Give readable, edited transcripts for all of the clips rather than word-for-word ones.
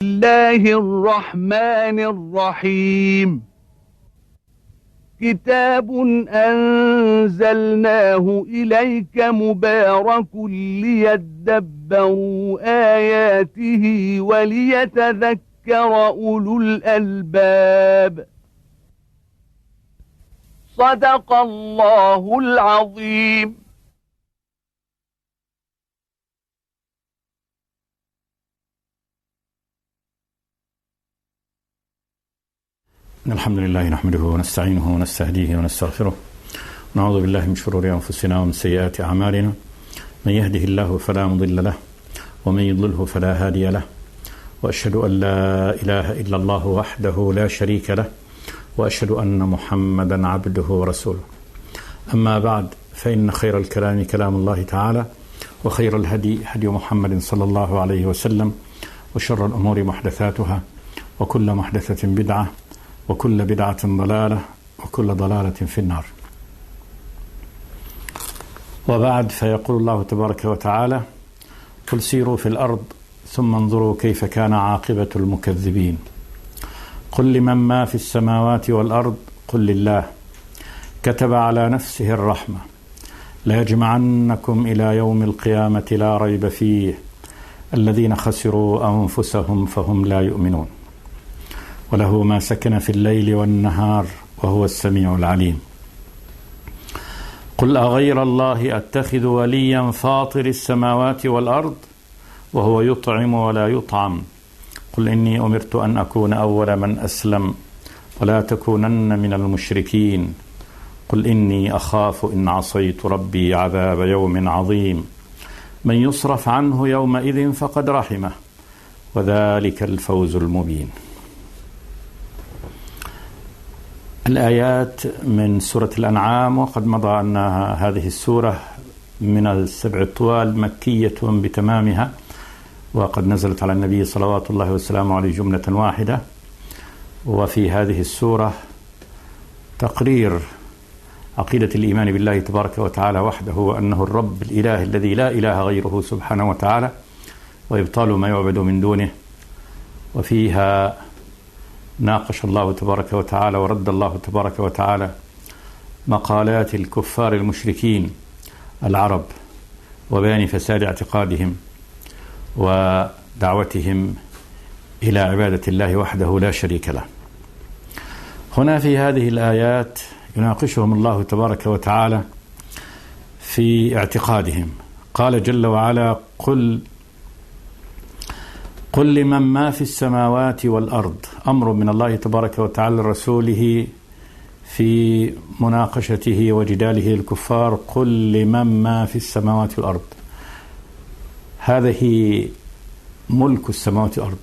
الله الرحمن الرحيم. كتاب أنزلناه إليك مبارك ليدبروا آياته وليتذكر أولو الألباب. صدق الله العظيم. الحمد لله نحمده ونستعينه ونستهديه ونستغفره ونعوذ بالله من شرور أنفسنا ومن سيئات أعمالنا. من يهده الله فلا مضل له ومن يضلله فلا هادي له، وأشهد أن لا إله إلا الله وحده لا شريك له، وأشهد أن محمدا عبده ورسوله. أما بعد، فإن خير الكلام كلام الله تعالى، وخير الهدي هدي محمد صلى الله عليه وسلم، وشر الأمور محدثاتها، وكل محدثة بدعة، وكل بدعة ضلالة، وكل ضلالة في النار. وبعد، فيقول الله تبارك وتعالى: قل سيروا في الأرض ثم انظروا كيف كان عاقبة المكذبين. قل لمن ما في السماوات والأرض قل لله كتب على نفسه الرحمة ليجمعنكم إلى يوم القيامة لا ريب فيه الذين خسروا أنفسهم فهم لا يؤمنون وله ما سكن في الليل والنهار وهو السميع العليم. قل أغير الله أتخذ وليا فاطر السماوات والأرض وهو يطعم ولا يطعم. قل إني أمرت أن أكون أول من أسلم ولا تكونن من المشركين. قل إني أخاف إن عصيت ربي عذاب يوم عظيم. من يصرف عنه يومئذ فقد رحمه وذلك الفوز المبين. الآيات من سورة الأنعام، وقد مضى أن هذه السورة من السبع الطوال مكية بتمامها، وقد نزلت على النبي صلوات الله وسلامه عليه جملة واحدة. وفي هذه السورة تقرير عقيدة الإيمان بالله تبارك وتعالى وحده، وأنه الرب الإله الذي لا إله غيره سبحانه وتعالى، وإبطال ما يعبد من دونه. وفيها ناقش الله تبارك وتعالى ورد الله تبارك وتعالى مقالات الكفار المشركين العرب، وبيان فساد اعتقادهم ودعوتهم إلى عبادة الله وحده لا شريك له. هنا في هذه الآيات يناقشهم الله تبارك وتعالى في اعتقادهم. قال جل وعلا: قل لمن ما في السماوات والأرض. أمر من الله تبارك وتعالى لرسوله في مناقشته وجداله الكفار: قل لمن ما في السماوات والأرض. هذه ملك السماوات والأرض،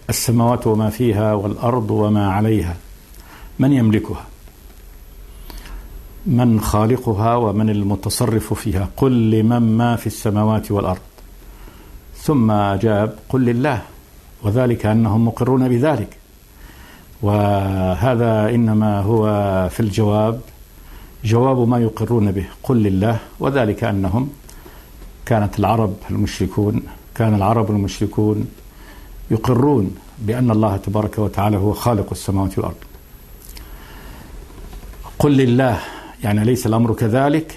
السماوات وما فيها والأرض وما عليها، من يملكها؟ من خالقها ومن المتصرف فيها؟ قل لمن ما في السماوات والأرض. ثم جاب: قل لله، وذلك أنهم مقرون بذلك. وهذا إنما هو في الجواب جواب ما يقرون به. قل لله، وذلك أنهم كان العرب المشركون يقرون بأن الله تبارك وتعالى هو خالق السماوات والأرض. قل لله يعني ليس الأمر كذلك،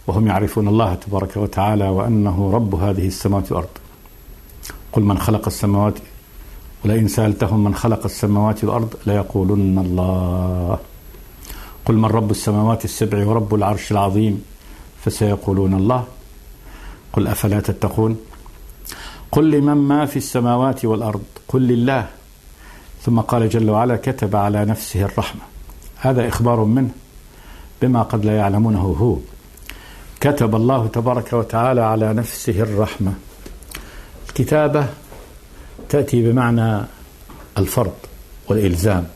وهم يعرفون الله تبارك وتعالى وأنه رب هذه السماوات والأرض. قل من خلق السماوات، ولئن سألتهم من خلق السماوات والأرض ليقولن الله. قل من رب السماوات السبع ورب العرش العظيم فسيقولون الله. قل أفلا تتقون. قل لمن ما في السماوات والأرض قل لله. ثم قال جل وعلا: كتب على نفسه الرحمة. هذا إخبار منه بما قد لا يعلمونه هو. كتب الله تبارك وتعالى على نفسه الرحمة. الكتابة تأتي بمعنى الفرض والإلزام،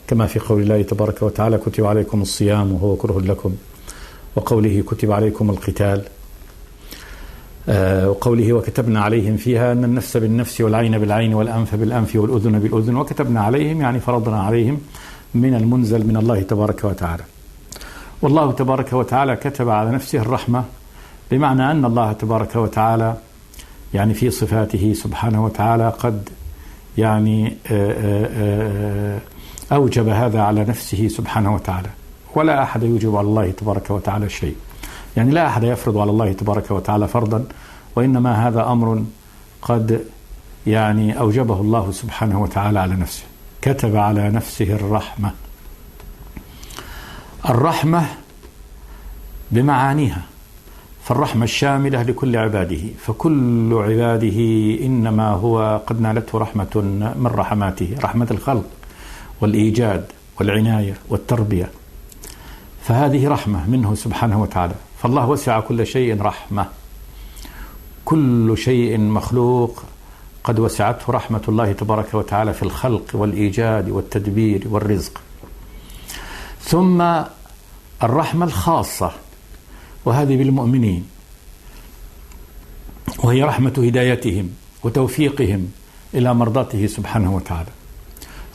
كما في قول الله تبارك وتعالى: كتب عليكم الصيام وهو كره لكم، وقوله: كتب عليكم القتال، وقوله: وكتبنا عليهم فيها أن النفس بالنفس والعين بالعين والأنف بالأنف والأذن بالأذن. وكتبنا عليهم يعني فرضنا عليهم من المنزل من الله تبارك وتعالى. والله تبارك وتعالى كتب على نفسه الرحمة، بمعنى أن الله تبارك وتعالى يعني في صفاته سبحانه وتعالى قد يعني أوجب هذا على نفسه سبحانه وتعالى، ولا أحد يوجب على الله تبارك وتعالى شيء. يعني لا أحد يفرض على الله تبارك وتعالى فرضا، وإنما هذا أمر قد يعني أوجبه الله سبحانه وتعالى على نفسه. كتب على نفسه الرحمة. الرحمة بمعانيها، فالرحمة الشاملة لكل عباده، فكل عباده إنما هو قد نالته رحمة من رحماته، رحمة الخلق والإيجاد والعناية والتربية، فهذه رحمة منه سبحانه وتعالى. فالله وسع كل شيء رحمة، كل شيء مخلوق قد وسعته رحمة الله تبارك وتعالى في الخلق والإيجاد والتدبير والرزق. ثم الرحمة الخاصة، وهذه بالمؤمنين، وهي رحمة هدايتهم وتوفيقهم إلى مرضاته سبحانه وتعالى.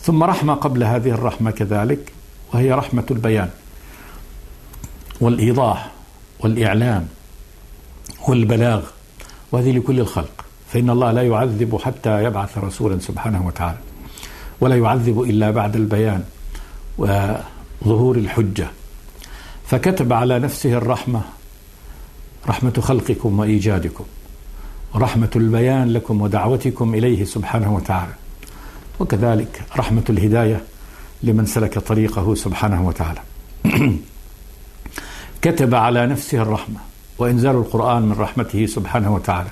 ثم رحمة قبل هذه الرحمة كذلك، وهي رحمة البيان والإيضاح والإعلام والبلاغ، وهذه لكل الخلق. فإن الله لا يعذب حتى يبعث رسولا سبحانه وتعالى، ولا يعذب إلا بعد البيان وظهور الحجة. فكتب على نفسه الرحمة، رحمة خلقكم وإيجادكم، ورحمة البيان لكم ودعوتكم إليه سبحانه وتعالى، وكذلك رحمة الهداية لمن سلك طريقه سبحانه وتعالى. كتب على نفسه الرحمة، وإنزال القرآن من رحمته سبحانه وتعالى،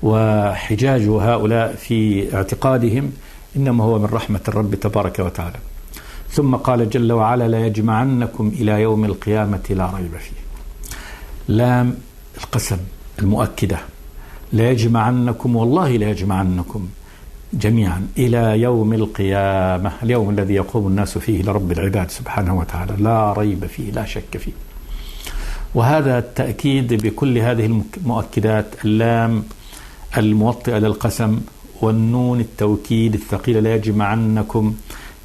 وحجاج هؤلاء في اعتقادهم إنما هو من رحمة الرب تبارك وتعالى. ثم قال جل وعلا: لا يجمعنكم إلى يوم القيامة لا ريب فيه. لام القسم المؤكدة، لا يجمعنكم، والله لا يجمعنكم جميعا إلى يوم القيامة، اليوم الذي يقوم الناس فيه لرب العباد سبحانه وتعالى، لا ريب فيه، لا شك فيه. وهذا التأكيد بكل هذه المؤكدات، اللام الموطئة للقسم، والنون التوكيد الثقيلة لا يجمعنكم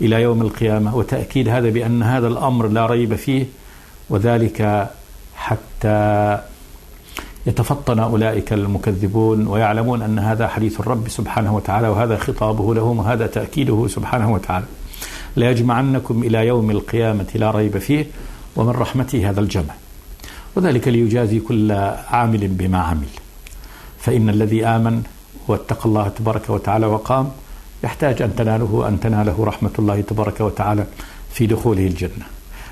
إلى يوم القيامة، وتأكيد هذا بأن هذا الأمر لا ريب فيه، وذلك حتى يتفطن أولئك المكذبون ويعلمون أن هذا حديث الرب سبحانه وتعالى، وهذا خطابه لهم، وهذا تأكيده سبحانه وتعالى. لا يجمعنكم إلى يوم القيامة لا ريب فيه، ومن رحمته هذا الجمع، وذلك ليجازي كل عامل بما عمل. فإن الذي آمن واتقى الله تبارك وتعالى وقام يحتاج أن تناله رحمة الله تبارك وتعالى في دخوله الجنة.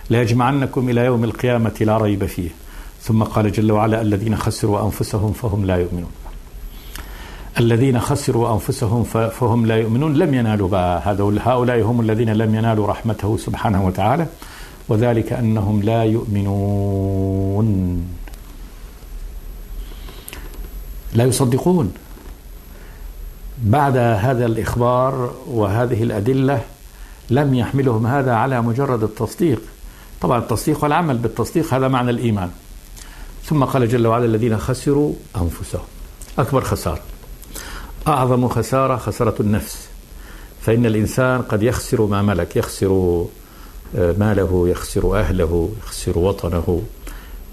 لا يجمعنكم إلى يوم القيامة لا ريب فيه. ثم قال جل وعلا: الذين خسروا أنفسهم فهم لا يؤمنون. الذين خسروا أنفسهم فهم لا يؤمنون، لم ينالوا هؤلاء هم الذين لم ينالوا رحمته سبحانه وتعالى، وذلك أنهم لا يؤمنون، لا يصدقون. بعد هذا الإخبار وهذه الأدلة لم يحملهم هذا على مجرد التصديق، طبعا التصديق والعمل بالتصديق هذا معنى الإيمان. ثم قال جل وعلا: الذين خسروا أنفسهم. أكبر خسارة، أعظم خسارة، خسارة النفس. فإن الإنسان قد يخسر ما ملك، يخسر ماله، يخسر أهله، يخسر وطنه،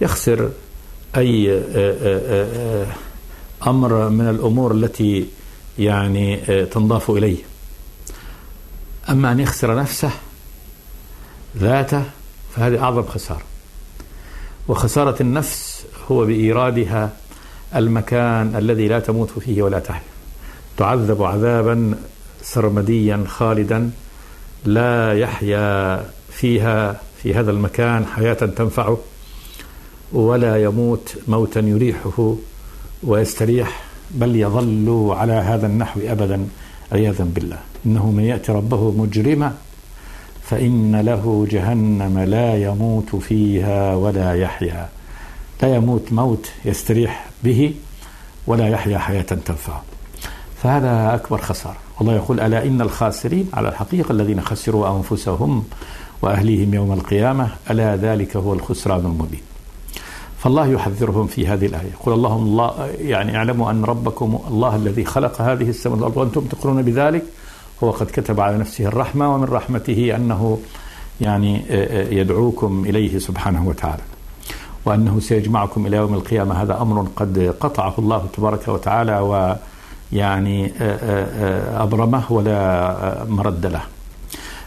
يخسر أي أمر من الأمور التي يعني تنضاف إليه. أما أن يخسر نفسه ذاته فهذه أعظم خسارة. وخسارة النفس هو بإيرادها المكان الذي لا تموت فيه ولا تحيا، تعذب عذابا سرمديا خالدا لا يحيا فيها في هذا المكان حياة تنفعه، ولا يموت موتا يريحه ويستريح، بل يظل على هذا النحو أبدا عياذا بالله. إنه من يأتي ربه مجرما فإن له جهنم لا يموت فيها ولا يحيا، لا يموت موت يستريح به ولا يحيا حياة تنفعه. فهذا أكبر خسارة. والله يقول: ألا إن الخاسرين على الحقيقة الذين خسروا أنفسهم وأهليهم يوم القيامة، ألا ذلك هو الخسران المبين. فالله يحذرهم في هذه الآية، يقول اللهم الله يعني اعلموا أن ربكم الله الذي خلق هذه السماوات والأرض وأنتم تقرون بذلك، هو قد كتب على نفسه الرحمة، ومن رحمته أنه يعني يدعوكم إليه سبحانه وتعالى، وأنه سيجمعكم إلى يوم القيامة. هذا أمر قد قطعه الله تبارك وتعالى يعني أبرمه ولا مرد له.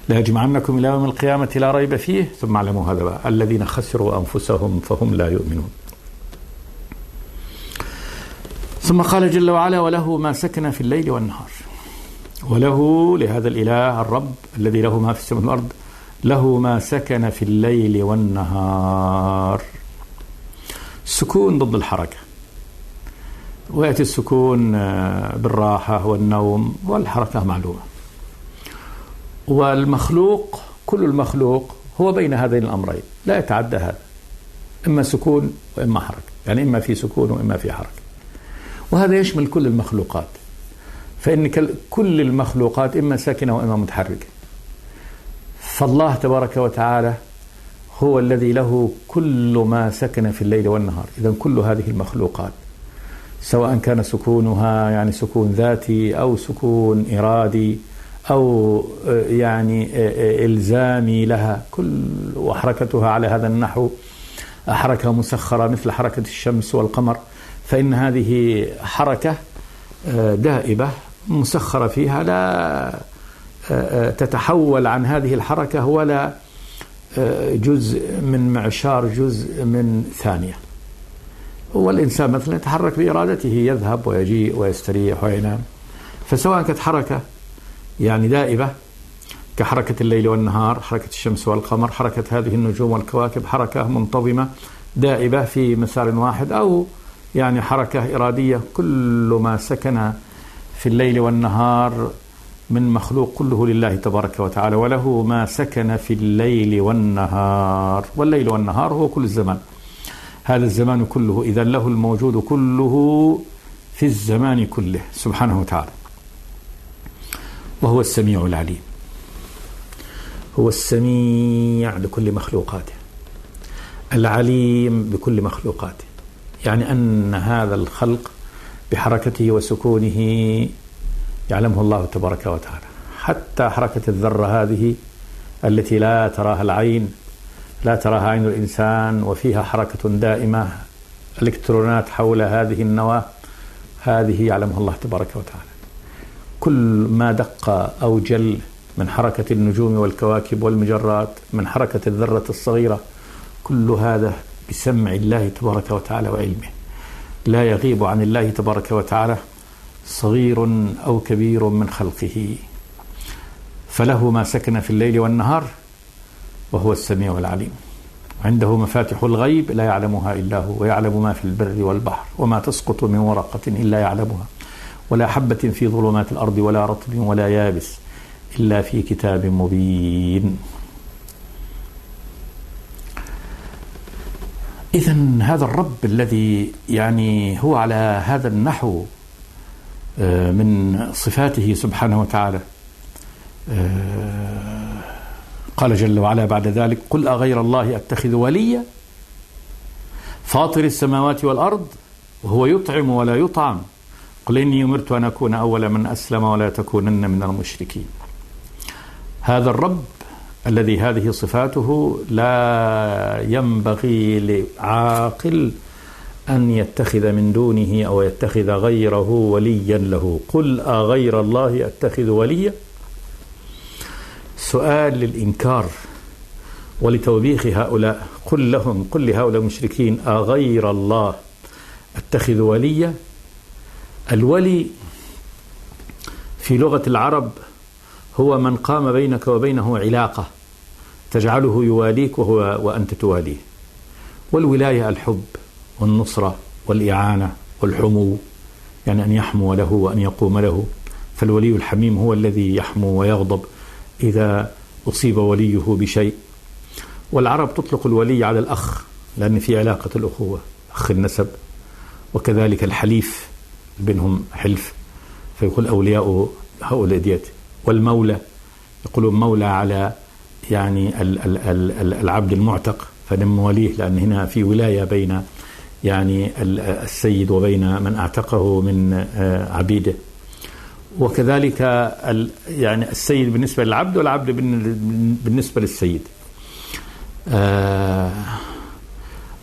لا يجمعنكم إلى يوم القيامة لا ريب فيه ثم اعلموا هذا بقى الذين خسروا أنفسهم فهم لا يؤمنون. ثم قال جل وعلا وله ما سكن في الليل والنهار. وله لهذا الإله الرب الذي له ما في السماء والأرض له ما سكن في الليل والنهار. السكون ضد الحركة، ويأتي السكون بالراحة والنوم، والحركة معلومة. والمخلوق كل المخلوق هو بين هذين الأمرين لا يتعدى هذا، إما سكون وإما حركة، يعني إما في سكون وإما في حركة. وهذا يشمل كل المخلوقات، فإن كل المخلوقات إما ساكنة وإما متحركة. فالله تبارك وتعالى هو الذي له كل ما سكن في الليل والنهار. إذن كل هذه المخلوقات سواء كان سكونها يعني سكون ذاتي أو سكون إرادي أو يعني إلزامي لها، كل وحركتها على هذا النحو حركة مسخرة مثل حركة الشمس والقمر، فإن هذه حركة دائبة مسخرة فيها لا تتحول عن هذه الحركة ولا جزء من معشار جزء من ثانية. والإنسان مثلا يتحرك بإرادته، يذهب ويجيء ويستريح وينام. فسواء كانت حركة يعني دائبة كحركة الليل والنهار، حركة الشمس والقمر، حركة هذه النجوم والكواكب، حركة منتظمة دائبة في مسار واحد، أو يعني حركة إرادية، كل ما سكن في الليل والنهار من مخلوق كله لله تبارك وتعالى. وله ما سكن في الليل والنهار. والليل والنهار هو كل الزمان، هذا الزمان كله، إذا له الموجود كله في الزمان كله سبحانه وتعالى. وهو السميع العليم، هو السميع لكل مخلوقاته، العليم بكل مخلوقاته، يعني أن هذا الخلق بحركته وسكونه يعلمه الله تبارك وتعالى. حتى حركة الذرة هذه التي لا تراها العين، لا تراها عين الإنسان، وفيها حركة دائمة، الإلكترونات حول هذه النواة، هذه يعلمها الله تبارك وتعالى. كل ما دق أو جل من حركة النجوم والكواكب والمجرات، من حركة الذرة الصغيرة، كل هذا بسمع الله تبارك وتعالى وعلمه. لا يغيب عن الله تبارك وتعالى صغير أو كبير من خلقه. فله ما سكن في الليل والنهار، وهو السميع العليم. عنده مفاتح الغيب لا يعلمها إلا هو، ويعلم ما في البر والبحر، وما تسقط من ورقة إلا يعلمها، ولا حبة في ظلمات الأرض ولا رطب ولا يابس إلا في كتاب مبين. إذن هذا الرب الذي يعني هو على هذا النحو من صفاته سبحانه وتعالى، قال جل وعلا بعد ذلك قل أغير الله أتخذ وليا فاطر السماوات والأرض وهو يطعم ولا يطعم قل إني أمرت أن أكون أول من أسلم ولا تكونن من المشركين. هذا الرب الذي هذه صفاته لا ينبغي لعاقل أن يتخذ من دونه أو يتخذ غيره وليا له. قل أغير الله أتخذ وليا، سؤال للإنكار ولتوبيخ هؤلاء. قل لهم، قل لهؤلاء المشركين أغير الله أتخذ وليا. الولي في لغة العرب هو من قام بينك وبينه علاقة تجعله يواليك وأنت تواليه. والولاية الحب والنصرة والإعانة والحمو، يعني أن يحمو له وأن يقوم له. فالولي الحميم هو الذي يحمو ويغضب إذا أصيب وليه بشيء. والعرب تطلق الولي على الأخ لأن في علاقة الأخوة، أخ النسب، وكذلك الحليف بينهم حلف، فيقول أولياء هؤلاء ديت. والمولى يقولون مولى على يعني العبد المعتق فنم وليه، لأن هنا في ولاية بين يعني السيد وبين من أعتقه من عبيده. وكذلك يعني السيد بالنسبة للعبد والعبد بالنسبة للسيد.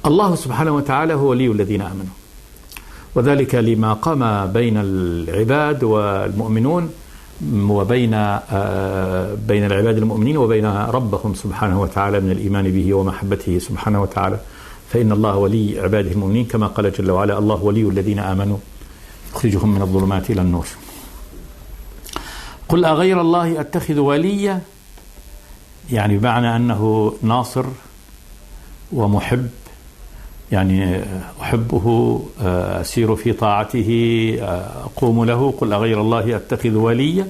الله سبحانه وتعالى هو ولي الذين آمنوا، وذلك لما قام بين العباد والمؤمنون بين العباد المؤمنين وبين ربهم سبحانه وتعالى من الإيمان به ومحبته سبحانه وتعالى. فإن الله ولي عباده المؤمنين كما قال جل وعلا: الله ولي الذين آمنوا يخرجهم من الظلمات إلى النور. قل أغير الله أتخذ وليا، يعني بمعنى أنه ناصر ومحب، يعني أحبه، أسير في طاعته، أقوم له. قل أغير الله أتخذ وليا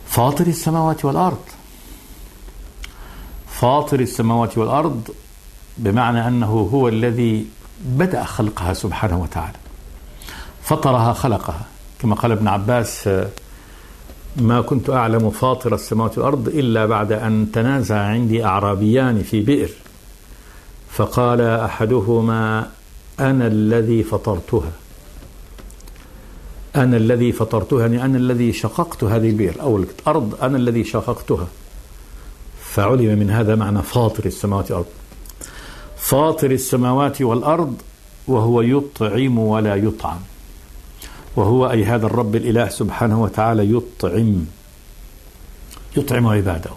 فاطر السماوات والأرض. فاطر السماوات والأرض بمعنى أنه هو الذي بدأ خلقها سبحانه وتعالى، فطرها خلقها، كما قال ابن عباس: ما كنت أعلم فاطر السماوات والأرض إلا بعد أن تنازع عندي أعرابيان في بئر، فقال أحدهما: أنا الذي فطرتها. أنا الذي فطرتها، يعني أنا الذي شققت هذه البئر أو الأرض، أنا الذي شققتها. فعلم من هذا معنى فاطر السماوات والأرض. فاطر السماوات والأرض وهو يطعم ولا يطعم، وهو أي هذا الرب الإله سبحانه وتعالى يطعم عباده.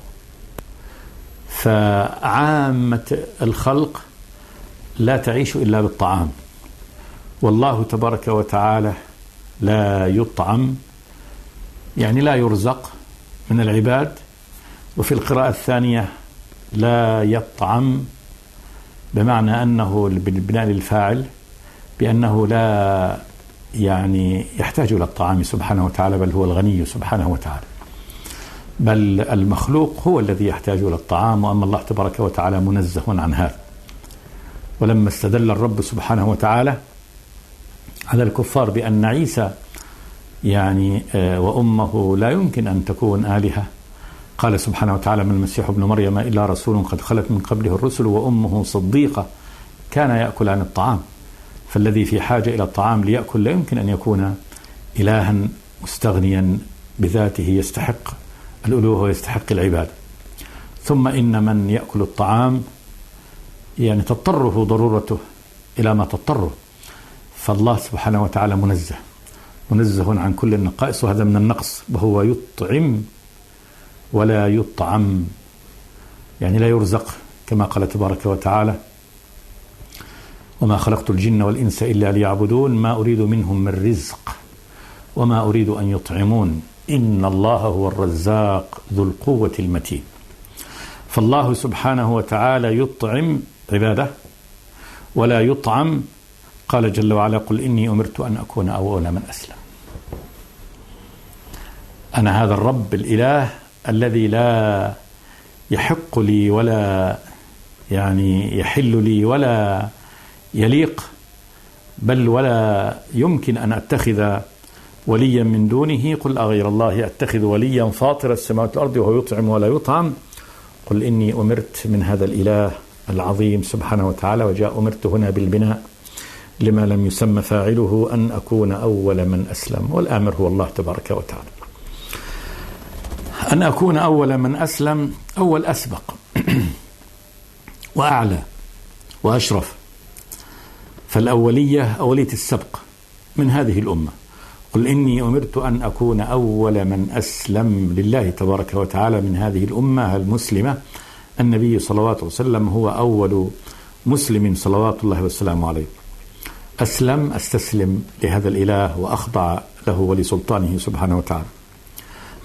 فعامة الخلق لا تعيش إلا بالطعام، والله تبارك وتعالى لا يطعم، يعني لا يرزق من العباد. وفي القراءة الثانية لا يطعم بمعنى أنه بالبناء للفاعل، بأنه لا يعني يحتاج إلى الطعام سبحانه وتعالى، بل هو الغني سبحانه وتعالى، بل المخلوق هو الذي يحتاج إلى الطعام، وأما الله تبارك وتعالى منزه عن هذا. ولما استدل الرب سبحانه وتعالى على الكفار بأن عيسى يعني وأمه لا يمكن أن تكون آلهة، قال سبحانه وتعالى: من المسيح ابن مريم إلا رسول قد خلت من قبله الرسل وأمه صديقة كان يأكلان الطعام. فالذي في حاجة إلى الطعام ليأكل لا يمكن أن يكون إلها مستغنيا بذاته يستحق الألوهة ويستحق العبادة. ثم إن من يأكل الطعام يعني تضطره ضرورته إلى ما تضطره، فالله سبحانه وتعالى منزه عن كل النقائص، وهذا من النقص. وهو يطعم ولا يطعم، يعني لا يرزق، كما قال تبارك وتعالى: وما خلقت الجن والإنس إلا ليعبدون ما أريد منهم من رزق وما أريد أن يطعمون إن الله هو الرزاق ذو القوة المتين. فالله سبحانه وتعالى يطعم عباده ولا يطعم. قال جل وعلا: قل إني أمرت أن أكون أول من أسلم. أنا هذا الرب الإله الذي لا يحق لي ولا يعني يحل لي ولا يليق، بل ولا يمكن أن أتخذ وليا من دونه. قل أغير الله أتخذ وليا فاطر السماوات والأرض وهو يطعم ولا يطعم. قل إني أمرت من هذا الإله العظيم سبحانه وتعالى، وجاء أمرت هنا بالبناء لما لم يسمى فاعله أن أكون أول من أسلم، والآمر هو الله تبارك وتعالى. أن أكون أول من أسلم، أول أسبق وأعلى وأشرف، فالأولية أولية السبق من هذه الأمة. قل إني أمرت أن أكون أول من أسلم لله تبارك وتعالى من هذه الأمة المسلمة. النبي صلوات الله وسلم هو أول مسلم صلوات الله وسلامه عليه. أسلم، أستسلم لهذا الإله وأخضع له ولسلطانه سبحانه وتعالى.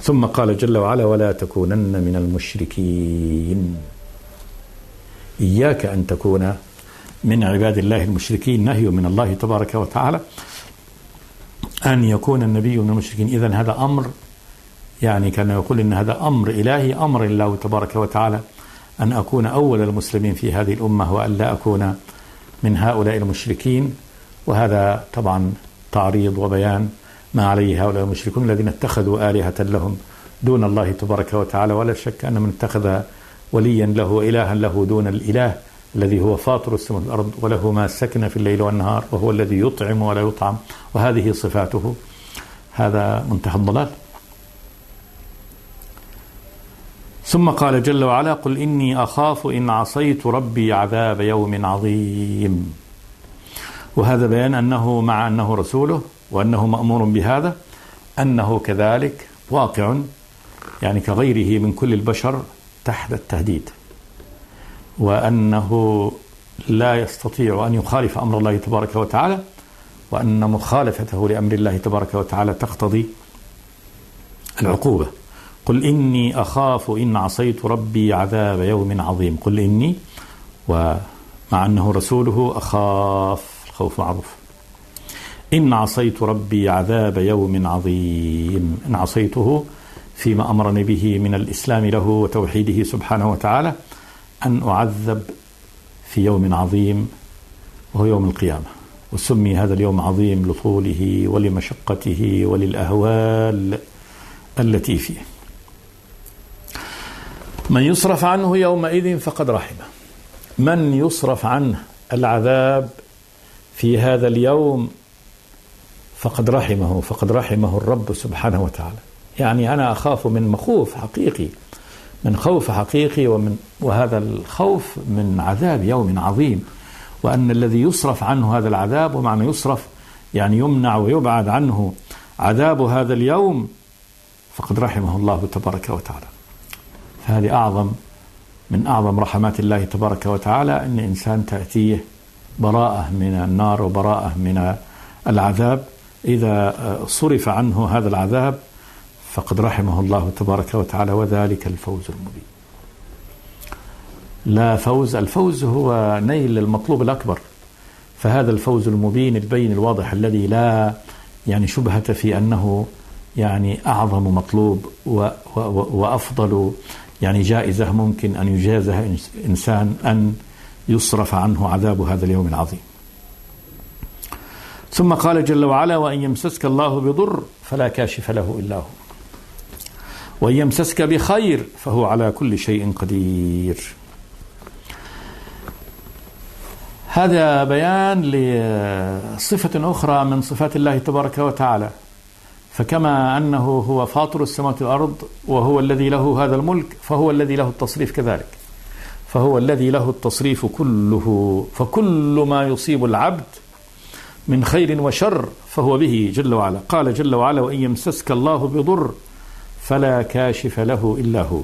ثم قال جل وعلا: ولا تكونن من المشركين. إياك أن تكون من عباد الله المشركين، نهي من الله تبارك وتعالى أن يكون النبي من المشركين. إذن هذا أمر، يعني كان يقول إن هذا أمر إلهي، أمر الله تبارك وتعالى أن أكون أول المسلمين في هذه الأمة وأن لا أكون من هؤلاء المشركين. وهذا طبعا تعريض وبيان ما عليه هؤلاء المشركون الذين اتخذوا آلهة لهم دون الله تبارك وتعالى. ولا شك أن من اتخذ وليا له وإلها له دون الإله الذي هو فاطر السماوات والأرض وله ما سكن في الليل والنهار وهو الذي يطعم ولا يطعم وهذه صفاته، هذا منتهى الضلال. ثم قال جل وعلا: قل إني أخاف إن عصيت ربي عذاب يوم عظيم. وهذا بيان أنه مع أنه رسوله وأنه مأمور بهذا أنه كذلك واقع يعني كغيره من كل البشر تحت التهديد، وأنه لا يستطيع أن يخالف أمر الله تبارك وتعالى، وأن مخالفته لأمر الله تبارك وتعالى تقتضي العقوبة. قل إني أخاف إن عصيت ربي عذاب يوم عظيم. قل إني، ومع أنه رسوله أخاف، الخوف معروف. إن عصيت ربي عذاب يوم عظيم، إن عصيته فيما أمرني به من الإسلام له وتوحيده سبحانه وتعالى أن أعذب في يوم عظيم وهو يوم القيامة. وسمي هذا اليوم عظيم لطوله ولمشقته وللأهوال التي فيه. من يصرف عنه يومئذ فقد رحمه. من يصرف عنه العذاب في هذا اليوم فقد رحمه، فقد رحمه الرب سبحانه وتعالى. يعني أنا أخاف من مخوف حقيقي، من خوف حقيقي، وهذا الخوف من عذاب يوم عظيم، وأن الذي يصرف عنه هذا العذاب، ومعنى يصرف يعني يمنع ويبعد عنه عذاب هذا اليوم، فقد رحمه الله تبارك وتعالى. فهذه أعظم من أعظم رحمات الله تبارك وتعالى، أن إنسان تأتيه براءة من النار وبراءة من العذاب. إذا صرف عنه هذا العذاب فقد رحمه الله تبارك وتعالى، وذلك الفوز المبين. لا فوز، الفوز هو نيل المطلوب الأكبر، فهذا الفوز المبين البين الواضح الذي لا يعني شبهة في أنه يعني أعظم مطلوب وأفضل يعني جائزة ممكن أن يجازها إنسان، أن يصرف عنه عذاب هذا اليوم العظيم. ثم قال جل وعلا: وإن يمسسك الله بضر فلا كاشف له إلا هو، وإن يمسسك بخير فهو على كل شيء قدير. هذا بيان لصفة أخرى من صفات الله تبارك وتعالى. فكما أنه هو فاطر السماوات والأرض وهو الذي له هذا الملك، فهو الذي له التصريف كذلك، فهو الذي له التصريف كله. فكل ما يصيب العبد من خير وشر فهو به جل وعلا. قال جل وعلا: وإن يمسسك الله بضر فلا كاشف له إلا هو.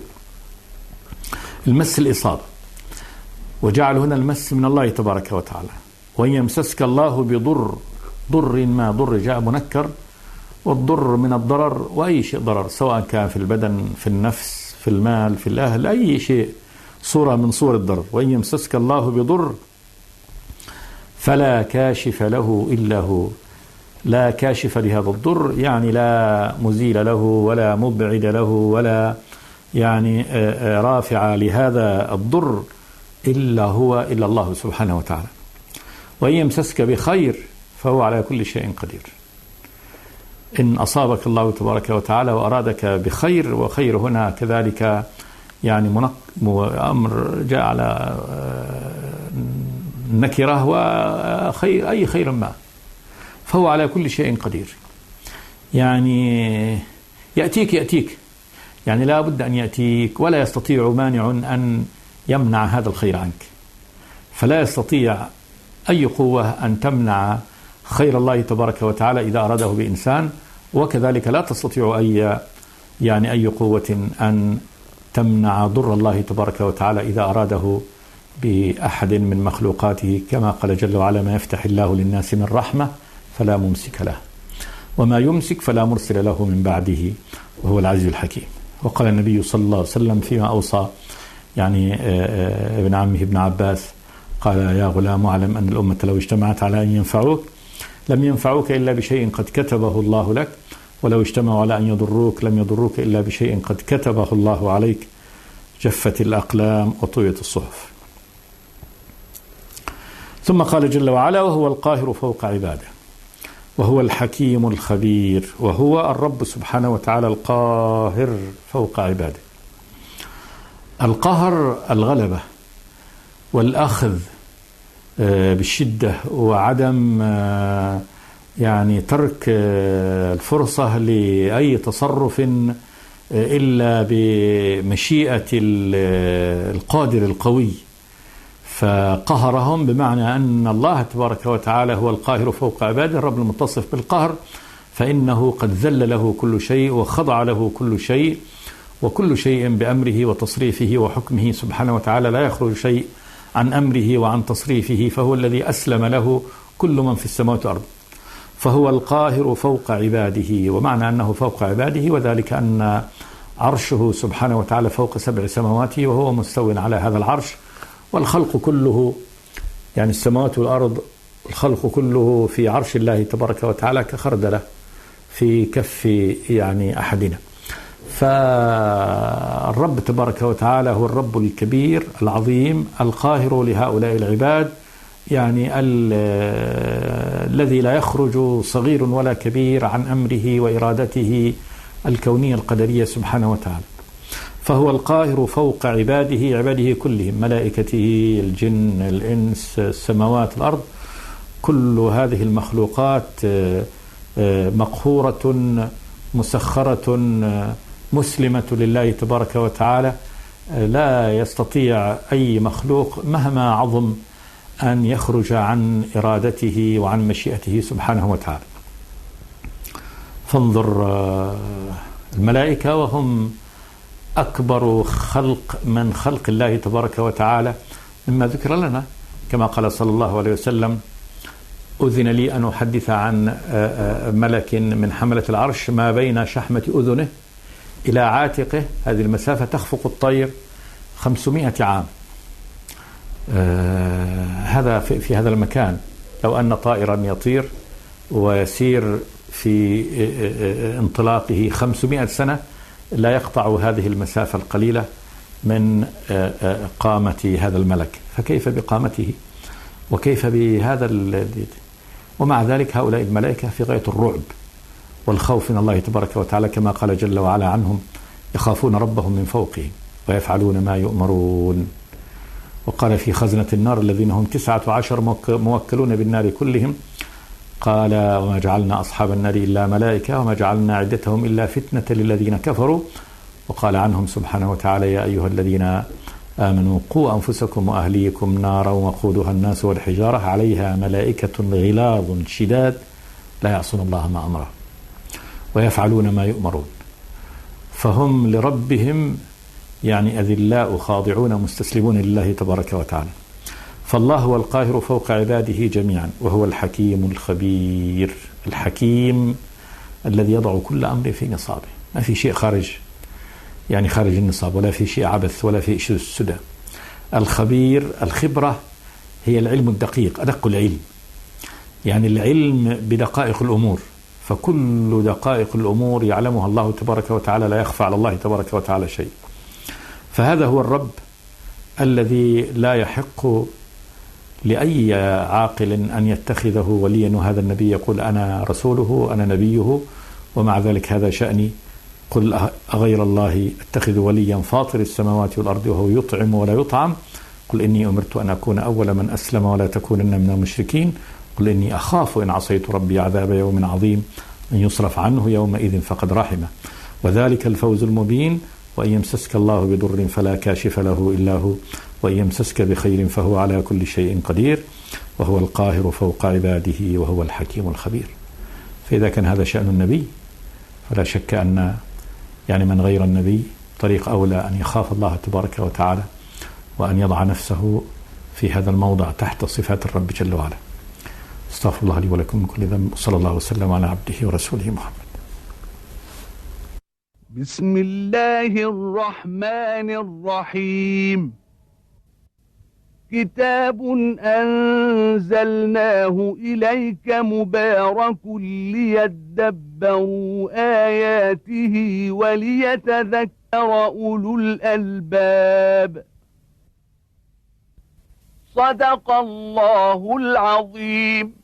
المس الإصابة، وجعل هنا المس من الله تبارك وتعالى. وإن يمسسك الله بضر، ضر ما ضر جاء منكر، والضر من الضرر، وأي شيء ضرر سواء كان في البدن، في النفس، في المال، في الأهل، أي شيء صورة من صور الضرر. وإن يمسسك الله بضر فلا كاشف له إلا هو. لا كاشف لهذا الضر، يعني لا مزيل له ولا مبعد له ولا يعني رافع لهذا الضر إلا هو، إلا الله سبحانه وتعالى. وإن يمسسك بخير فهو على كل شيء قدير. إن أصابك الله تبارك وتعالى وأرادك بخير، وخير هنا كذلك يعني أمر جاء على نكرة، وخير أي خير ما، فهو على كل شيء قدير. يعني يأتيك يعني لا بد أن يأتيك، ولا يستطيع مانع أن يمنع هذا الخير عنك. فلا يستطيع أي قوة أن تمنع خير الله تبارك وتعالى إذا أراده بإنسان، وكذلك لا تستطيع أي قوة أن تمنع ضر الله تبارك وتعالى إذا أراده بأحد من مخلوقاته، كما قال جل وعلا: ما يفتح الله للناس من رحمة فلا ممسك له، وما يمسك فلا مرسل له من بعده، وهو العزيز الحكيم. وقال النبي صلى الله عليه وسلم فيما أوصى يعني ابن عمه ابن عباس، قال: يا غلام اعلم أن الأمة لو اجتمعت على أن ينفعوك لم ينفعوك إلا بشيء قد كتبه الله لك، ولو اجتمعوا على أن يضروك لم يضروك إلا بشيء قد كتبه الله عليك، جفت الأقلام وطويت الصحف. ثم قال جل وعلا: وهو القاهر فوق عباده، وهو الحكيم الخبير. وهو الرب سبحانه وتعالى القاهر فوق عباده. القهر الغلبة والأخذ بالشدة، وعدم يعني ترك الفرصة لأي تصرف إلا بمشيئة القادر القوي. فقهرهم بمعنى أن الله تبارك وتعالى هو القاهر فوق عباده، الرب المتصف بالقهر، فإنه قد ذل له كل شيء وخضع له كل شيء، وكل شيء بأمره وتصريفه وحكمه سبحانه وتعالى، لا يخرج شيء عن أمره وعن تصريفه، فهو الذي أسلم له كل من في السماوات والأرض. فهو القاهر فوق عباده، ومعنى أنه فوق عباده وذلك أن عرشه سبحانه وتعالى فوق 7 سماوات وهو مستو على هذا العرش، والخلق كله يعني السماوات والأرض الخلق كله في عرش الله تبارك وتعالى كخردلة في كف يعني أحدنا. فالرب تبارك وتعالى هو الرب الكبير العظيم القاهر لهؤلاء العباد، يعني الذي لا يخرج صغير ولا كبير عن أمره وإرادته الكونية القدرية سبحانه وتعالى. فهو القاهر فوق عباده كلهم، ملائكته، الجن، الإنس، السماوات، الأرض، كل هذه المخلوقات مقهورة مسخرة مسلمة لله تبارك وتعالى، لا يستطيع أي مخلوق مهما عظم أن يخرج عن إرادته وعن مشيئته سبحانه وتعالى. فانظر الملائكة وهم أكبر خلق من خلق الله تبارك وتعالى مما ذكر لنا، كما قال صلى الله عليه وسلم: أذن لي أن أحدث عن ملك من حملة العرش ما بين شحمة أذنه إلى عاتقه، هذه المسافة تخفق الطير 500 عام. هذا في هذا المكان، لو أن طائرا يطير ويسير في انطلاقه 500 سنة لا يقطع هذه المسافة القليلة من قامة هذا الملك، فكيف بقامته وكيف بهذا ومع ذلك هؤلاء الملائكة في غاية الرعب والخوف من الله تبارك وتعالى، كما قال جل وعلا عنهم: يخافون ربهم من فوقهم ويفعلون ما يؤمرون. وقال في خزنة النار الذين هم 19 موكلون بالنار كلهم، قال: وما جعلنا أصحاب النار إلا ملائكة وما جعلنا عدتهم إلا فتنة للذين كفروا. وقال عنهم سبحانه وتعالى: يا أيها الذين آمنوا قوا أنفسكم وأهليكم نارا وقودها الناس والحجارة عليها ملائكة غلاظ شداد لا يعصون الله ما أمره ويفعلون ما يؤمرون. فهم لربهم يعني أذلاء خاضعون مستسلمون لله تبارك وتعالى. فالله هو القاهر فوق عباده جميعا، وهو الحكيم الخبير، الحكيم الذي يضع كل أمر في نصابه، ما في شيء خارج النصاب، ولا في شيء عبث، ولا في شيء سدى. الخبير، الخبرة هي العلم الدقيق، أدق العلم، يعني العلم بدقائق الأمور، فكل دقائق الأمور يعلمها الله تبارك وتعالى، لا يخفى على الله تبارك وتعالى شيء. فهذا هو الرب الذي لا يحق لأي عاقل أن يتخذه وليا، وهذا النبي يقول: أنا رسوله أنا نبيه ومع ذلك هذا شأني. قل أغير الله أتخذ وليا فاطر السماوات والأرض وهو يطعم ولا يطعم. قل إني أمرت أن أكون أول من أسلم ولا تكونن من المشركين. قل إني أخاف إن عصيت ربي عذاب يوم عظيم أن يصرف عنه يومئذ فقد رحمه وذلك الفوز المبين. وإن يمسسك الله بضر فلا كاشف له إلا هو وإن يمسسك بخير فهو على كل شيء قدير وهو القاهر فوق عباده وهو الحكيم الخبير. فإذا كان هذا شأن النبي فلا شك أن يعني من غير النبي طريق أولى أن يخاف الله تبارك وتعالى وأن يضع نفسه في هذا الموضع تحت صفات الرب جل وعلا. استغفر الله لي ولكم من كل ذنب، صلى الله وسلم على عبده ورسوله محمد. بسم الله الرحمن الرحيم. كتاب أنزلناه إليك مبارك ليدبروا آياته وليتذكر أولو الألباب. صدق الله العظيم.